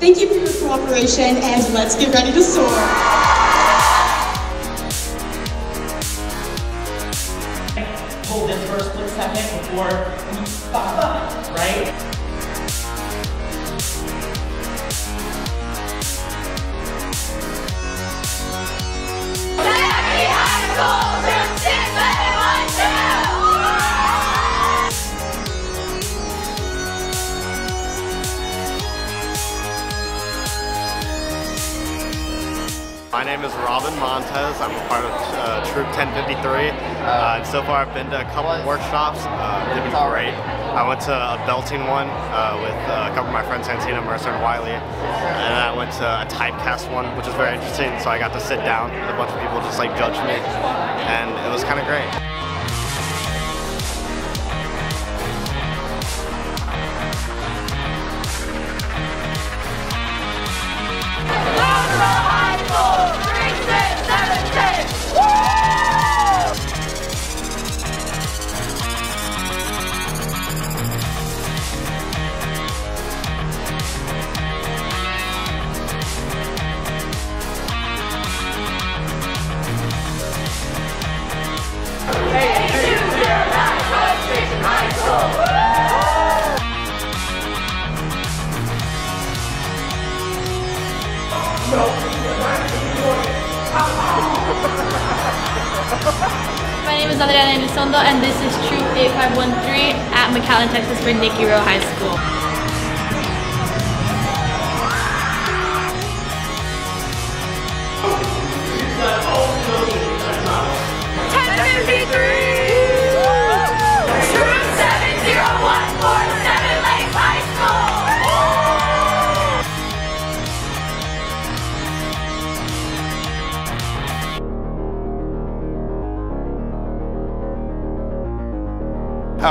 Thank you for your cooperation, and let's get ready to soar. Hold this for a split second before we pop up, right? My name is Robin Montez. I'm a part of Troop 1053. And so far I've been to a couple workshops. They've been great. I went to a belting one with a couple of my friends, Santina, Mercer, and Wiley. And then I went to a typecast one, which was very interesting. So I got to sit down with a bunch of people just like judge me. And it was kind of great. My name is Adriana Elizondo, and this is Troop 8513 at McAllen, Texas for Nicky Rowe High School.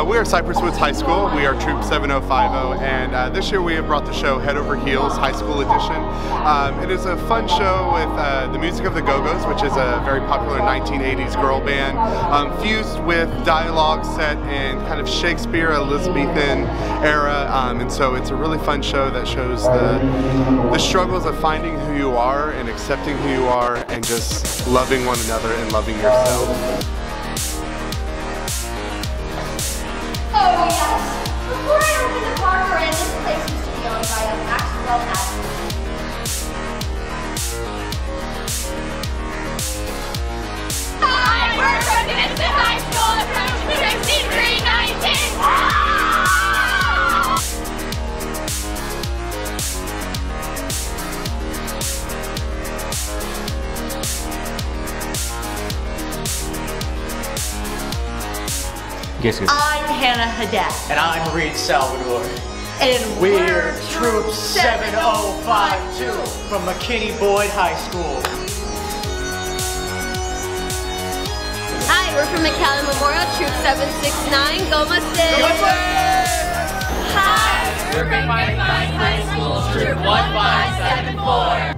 We are Cypress Woods High School. We are Troop 7050, and this year we have brought the show Head Over Heels High School Edition. It is a fun show with the music of the Go-Go's, which is a very popular 1980s girl band, fused with dialogue set in kind of Shakespeare, Elizabethan era, and so it's a really fun show that shows the struggles of finding who you are and accepting who you are and just loving one another and loving yourself. Oh yes! Before I opened the Parker Inn, this place used to be owned by a Maxwell House. Hi, we're from Vincent High School from 6319! I'm Hannah Haddad. And I'm Reed Salvador. And we're Troop 7052 from McKinney Boyd High School. Hi, we're from McAllen Memorial, Troop 769. Go Mustangs! Go Mustangs! Hi, we're from McKinney High School, Troop 1574.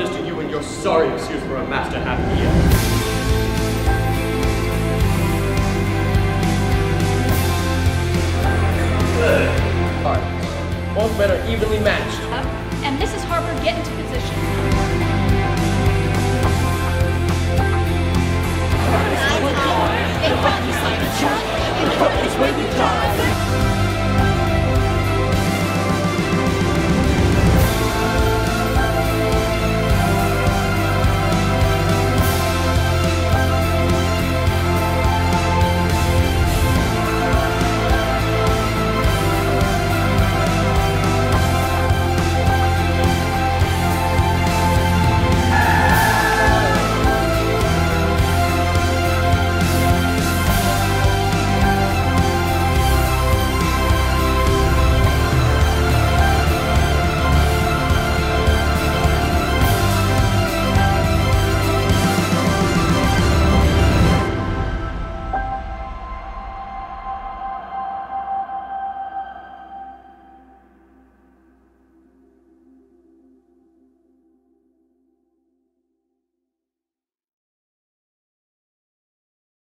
To you and your sorry excuse for a master happy year. Good. All right. Both men are evenly matched. And Mrs. Harper, get into position.